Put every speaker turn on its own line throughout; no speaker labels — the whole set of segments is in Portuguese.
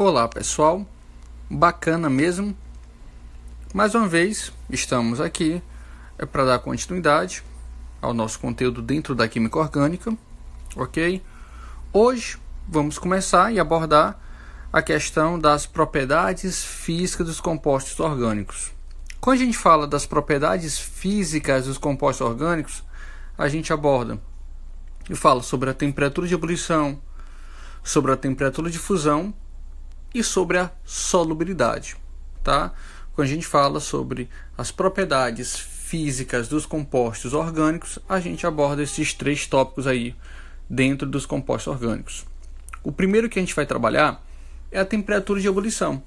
Olá pessoal, bacana mesmo. Mais uma vez estamos aqui para dar continuidade ao nosso conteúdo dentro da química orgânica, ok? Hoje vamos começar e abordar a questão das propriedades físicas dos compostos orgânicos. Quando a gente fala das propriedades físicas dos compostos orgânicos, a gente aborda e fala sobre a temperatura de ebulição, sobre a temperatura de fusão e sobre a solubilidade, tá? Quando a gente fala sobre as propriedades físicas dos compostos orgânicos, a gente aborda esses três tópicos aí dentro dos compostos orgânicos. O primeiro que a gente vai trabalhar é a temperatura de ebulição.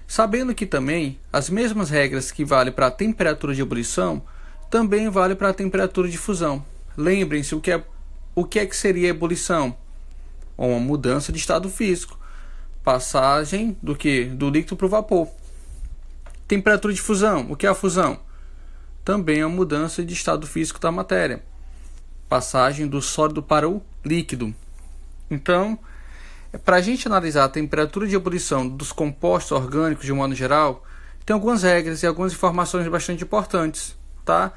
Sabendo que também as mesmas regras que valem para a temperatura de ebulição também valem para a temperatura de fusão. Lembrem-se o que é que seria a ebulição? Uma mudança de estado físico. Passagem do líquido para o vapor. Temperatura de fusão. O que é a fusão? Também é a mudança de estado físico da matéria. Passagem do sólido para o líquido. Então, para a gente analisar a temperatura de ebulição dos compostos orgânicos de um modo geral, tem algumas regras e algumas informações bastante importantes, tá?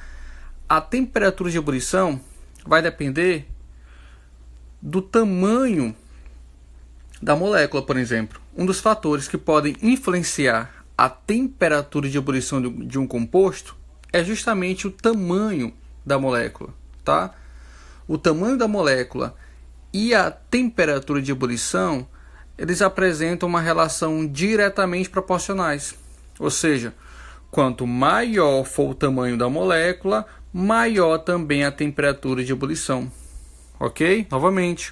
A temperatura de ebulição vai depender do tamanho da molécula, por exemplo. Um dos fatores que podem influenciar a temperatura de ebulição de um composto é justamente o tamanho da molécula, tá? O tamanho da molécula e a temperatura de ebulição, eles apresentam uma relação diretamente proporcionais. Ou seja, quanto maior for o tamanho da molécula, maior também a temperatura de ebulição. Ok? Novamente,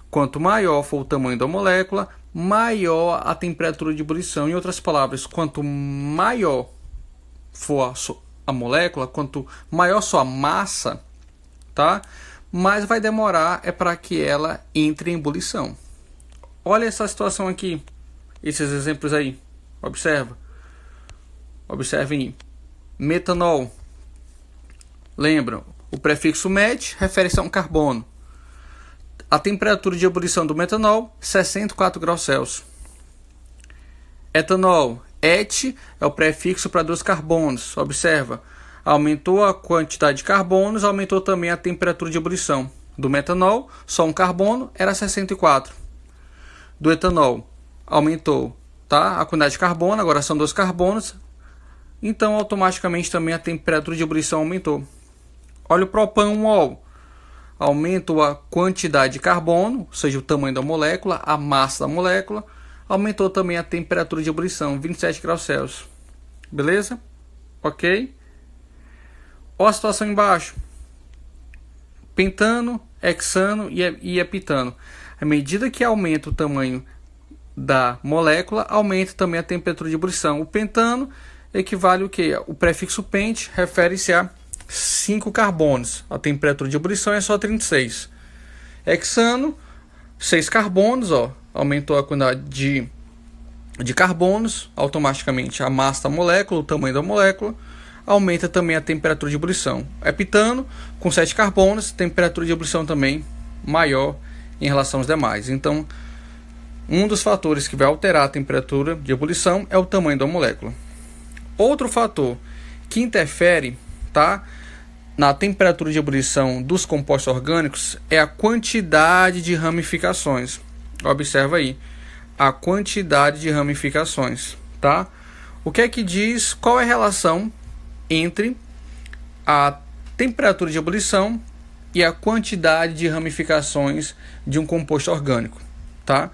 quanto maior for o tamanho da molécula, maior a temperatura de ebulição. Em outras palavras, quanto maior for a molécula, quanto maior sua massa, tá? Mais vai demorar para que ela entre em ebulição. Olha essa situação aqui, esses exemplos aí. Observem aí. Metanol. Lembram? O prefixo met refere-se a um carbono. A temperatura de ebulição do metanol, 64 graus Celsius. Etanol, et é o prefixo para 2 carbonos. Observa, aumentou a quantidade de carbonos, aumentou também a temperatura de ebulição. Do metanol, só um carbono, era 64. Do etanol, aumentou, tá? A quantidade de carbono, agora são 2 carbonos. Então, automaticamente também a temperatura de ebulição aumentou. Olha o propanol. Aumentou a quantidade de carbono, ou seja, o tamanho da molécula, a massa da molécula. Aumentou também a temperatura de ebulição, 27 graus Celsius. Beleza? Ok? Olha a situação embaixo. Pentano, hexano e epitano. À medida que aumenta o tamanho da molécula, aumenta também a temperatura de ebulição. O pentano equivale ao quê? O prefixo pent refere-se a 5 carbonos. A temperatura de ebulição é só 36. Hexano, 6 carbonos, ó, aumentou a quantidade de carbonos, automaticamente a massa da molécula, o tamanho da molécula, aumenta também a temperatura de ebulição. Epitano, com 7 carbonos, temperatura de ebulição também maior em relação aos demais. Então, um dos fatores que vai alterar a temperatura de ebulição é o tamanho da molécula. Outro fator que interfere, tá, na temperatura de ebulição dos compostos orgânicos é a quantidade de ramificações. Observa aí, a quantidade de ramificações, tá? O que é que diz, qual é a relação entre a temperatura de ebulição e a quantidade de ramificações de um composto orgânico, tá?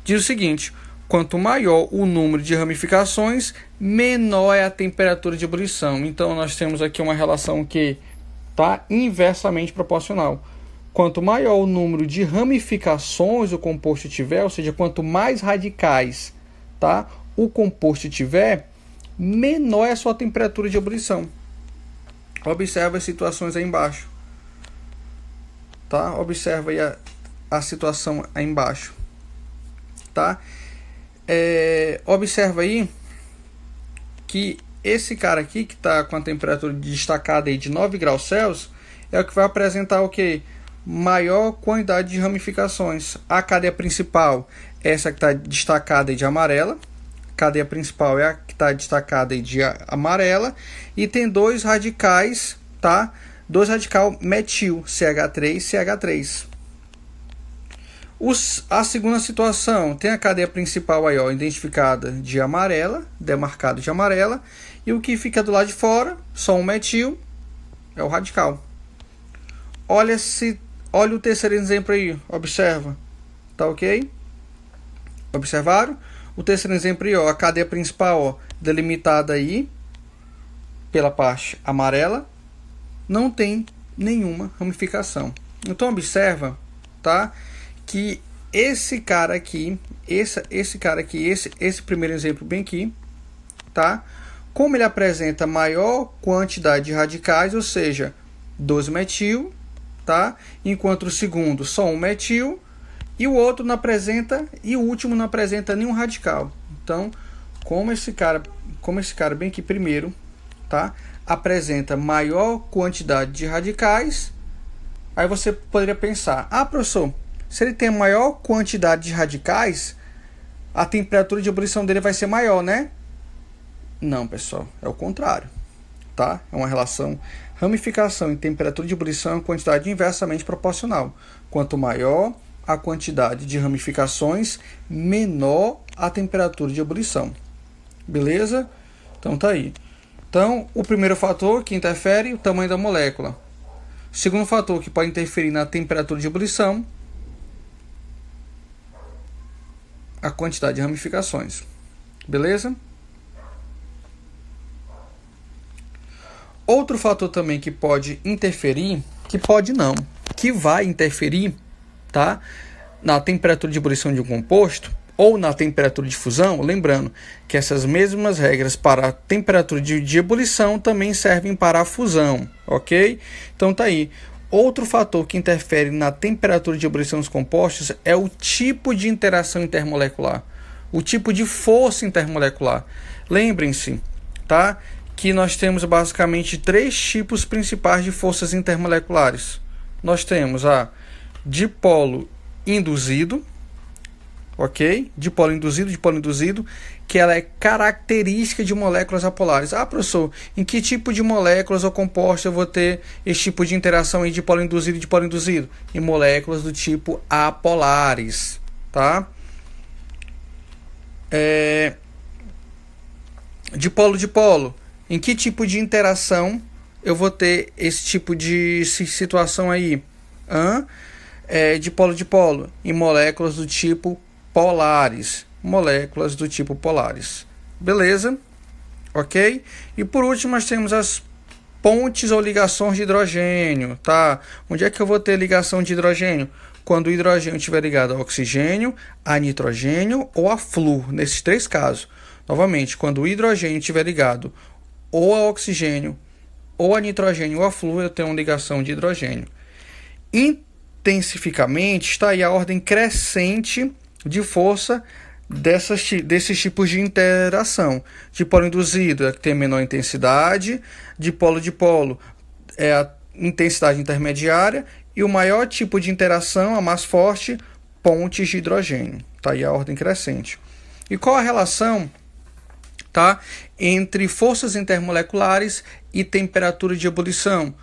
Diz o seguinte: quanto maior o número de ramificações, menor é a temperatura de ebulição. Então, nós temos aqui uma relação que está inversamente proporcional. Quanto maior o número de ramificações o composto tiver, ou seja, quanto mais radicais, tá, o composto tiver, menor é a sua temperatura de ebulição. Observa as situações aí embaixo. Tá? Observa aí a situação aí embaixo. Tá? Observa aí que esse cara aqui, que está com a temperatura destacada aí de 9 graus Celsius, é o que vai apresentar o que? maior quantidade de ramificações. A cadeia principal, essa que está destacada de amarela. A cadeia principal é a que está destacada de amarela. E tem dois radicais, tá? Dois radical metil, CH3 e CH3. A segunda situação, tem a cadeia principal aí, ó, identificada de amarela, demarcado de amarela. E o que fica do lado de fora, só um metil, é o radical. Olha o terceiro exemplo aí, observa. Tá ok? Observaram? O terceiro exemplo aí, ó, a cadeia principal, ó, delimitada aí pela parte amarela, não tem nenhuma ramificação. Então observa, tá? Que esse cara aqui, esse primeiro exemplo bem aqui, tá? Como ele apresenta maior quantidade de radicais, ou seja, 2 metil, tá? Enquanto o segundo só um metil e o outro não apresenta e o último não apresenta nenhum radical. Então, como esse cara bem aqui primeiro, tá? Apresenta maior quantidade de radicais, aí você poderia pensar: ah, professor, se ele tem maior quantidade de radicais, a temperatura de ebulição dele vai ser maior, né? Não, pessoal, é o contrário, tá? É uma relação ramificação e temperatura de ebulição é uma quantidade inversamente proporcional. Quanto maior a quantidade de ramificações, menor a temperatura de ebulição. Beleza? Então tá aí. Então, o primeiro fator que interfere, o tamanho da molécula. O segundo fator que pode interferir na temperatura de ebulição, a quantidade de ramificações. Beleza? Outro fator também que pode interferir, que vai interferir, tá? Na temperatura de ebulição de um composto ou na temperatura de fusão, lembrando que essas mesmas regras para a temperatura de ebulição também servem para a fusão, ok? Então tá aí. Outro fator que interfere na temperatura de ebulição dos compostos é o tipo de interação intermolecular, o tipo de força intermolecular. Lembrem-se, tá? Que nós temos basicamente 3 tipos principais de forças intermoleculares. Nós temos a dipolo induzido, ok? Dipolo induzido, que ela é característica de moléculas apolares. Ah, professor, em que tipo de moléculas ou compostos eu vou ter esse tipo de interação em dipolo induzido e dipolo induzido? Em moléculas do tipo apolares, tá? Dipolo. Em que tipo de interação eu vou ter esse tipo de situação aí? Dipolo. Em moléculas do tipo polares. Beleza? Ok? E por último nós temos as pontes ou ligações de hidrogênio, tá? Onde é que eu vou ter ligação de hidrogênio? Quando o hidrogênio estiver ligado a oxigênio, a nitrogênio ou a flúor. Nesses 3 casos. Novamente, quando o hidrogênio estiver ligado ou a oxigênio, ou a nitrogênio, ou a flúor, eu tenho uma ligação de hidrogênio. Intensificamente, está aí a ordem crescente de força desses tipos de interação. Dipolo induzido é que tem menor intensidade, dipolo é a intensidade intermediária, e o maior tipo de interação, a mais forte, pontes de hidrogênio. Está aí a ordem crescente. E qual a relação, tá, entre forças intermoleculares e temperatura de ebulição?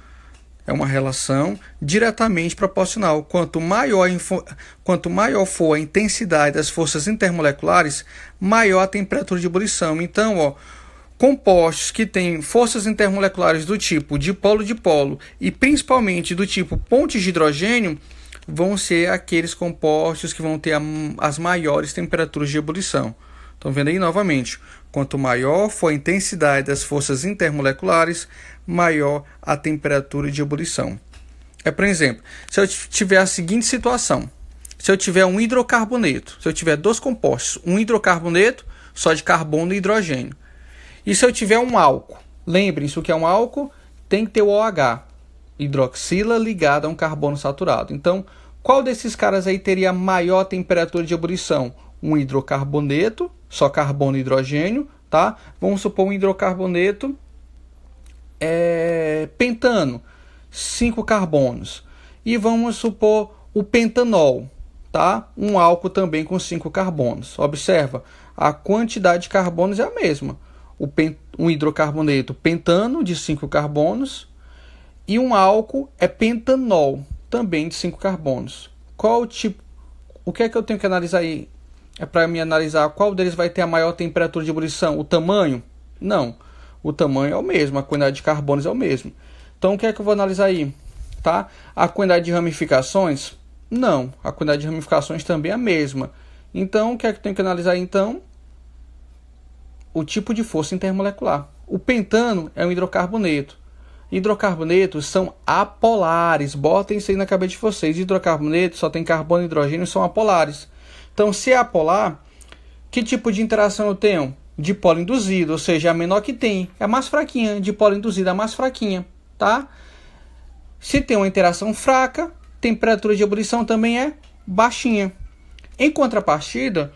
É uma relação diretamente proporcional. Quanto maior for a intensidade das forças intermoleculares, maior a temperatura de ebulição. Então, compostos que têm forças intermoleculares do tipo dipolo e principalmente do tipo pontes de hidrogênio vão ser aqueles compostos que vão ter as maiores temperaturas de ebulição. Estão vendo aí novamente? Quanto maior for a intensidade das forças intermoleculares, maior a temperatura de ebulição. Por exemplo, se eu tiver a seguinte situação. Se eu tiver um hidrocarboneto, se eu tiver 2 compostos, um hidrocarboneto só de carbono e hidrogênio. E se eu tiver um álcool, lembrem-se o que é um álcool, tem que ter o OH, hidroxila ligado a um carbono saturado. Então, qual desses caras aí teria maior temperatura de ebulição? Um hidrocarboneto, só carbono e hidrogênio, tá? Vamos supor um hidrocarboneto pentano, 5 carbonos. E vamos supor o pentanol, tá? Um álcool também com 5 carbonos. Observa, a quantidade de carbonos é a mesma. Um hidrocarboneto pentano de 5 carbonos e um álcool é pentanol, também de 5 carbonos. Qual o tipo? O que é que eu tenho que analisar aí? É para me analisar qual deles vai ter a maior temperatura de ebulição? O tamanho? Não. O tamanho é o mesmo, a quantidade de carbonos é o mesmo. Então o que é que eu vou analisar aí? Tá? A quantidade de ramificações? Não. A quantidade de ramificações também é a mesma. Então o que é que eu tenho que analisar aí, então? O tipo de força intermolecular. O pentano é um hidrocarboneto. Hidrocarbonetos são apolares. Botem isso aí na cabeça de vocês. Hidrocarbonetos só tem carbono e hidrogênio, são apolares. Então, se é apolar, que tipo de interação eu tenho? Dipolo induzido, ou seja, a menor que tem. É a mais fraquinha. Dipolo induzido é a mais fraquinha. Tá? Se tem uma interação fraca, temperatura de ebulição também é baixinha. Em contrapartida,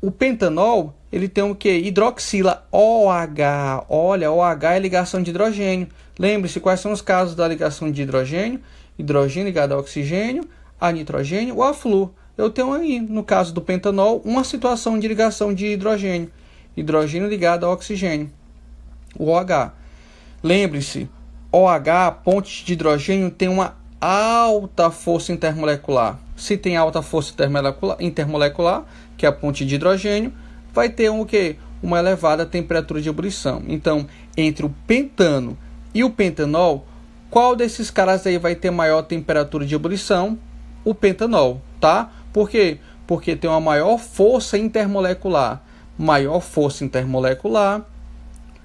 o pentanol, ele tem o que? Hidroxila OH. Olha, OH é ligação de hidrogênio. Lembre-se quais são os casos da ligação de hidrogênio. Hidrogênio ligado a oxigênio, a nitrogênio ou a flúor. Eu tenho aí, no caso do pentanol, uma situação de ligação de hidrogênio. Hidrogênio ligado a oxigênio. O OH. Lembre-se, OH, ponte de hidrogênio, tem uma alta força intermolecular. Se tem alta força intermolecular, que é a ponte de hidrogênio, vai ter o quê? Uma elevada temperatura de ebulição. Então, entre o pentano e o pentanol, qual desses caras aí vai ter maior temperatura de ebulição? O pentanol, tá? Por quê? Porque tem uma maior força intermolecular. Maior força intermolecular,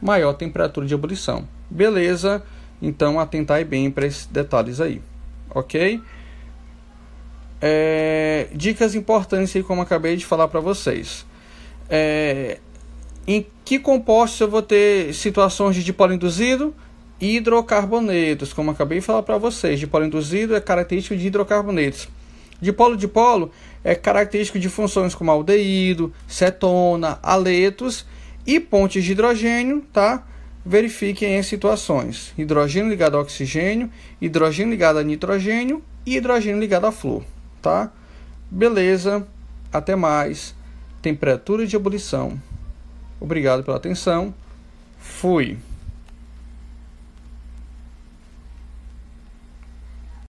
maior temperatura de ebulição. Beleza? Então, atentai bem para esses detalhes aí. Ok? Dicas importantes aí, como eu acabei de falar para vocês. Em que compostos eu vou ter situações de dipolo induzido? Hidrocarbonetos, como eu acabei de falar para vocês. Dipolo induzido é característico de hidrocarbonetos. Dipolo-dipolo é característico de funções como aldeído, cetona, aletos e pontes de hidrogênio, tá? Verifiquem as situações. Hidrogênio ligado a oxigênio, hidrogênio ligado a nitrogênio e hidrogênio ligado a flúor, tá? Beleza, até mais. Temperatura de ebulição. Obrigado pela atenção. Fui.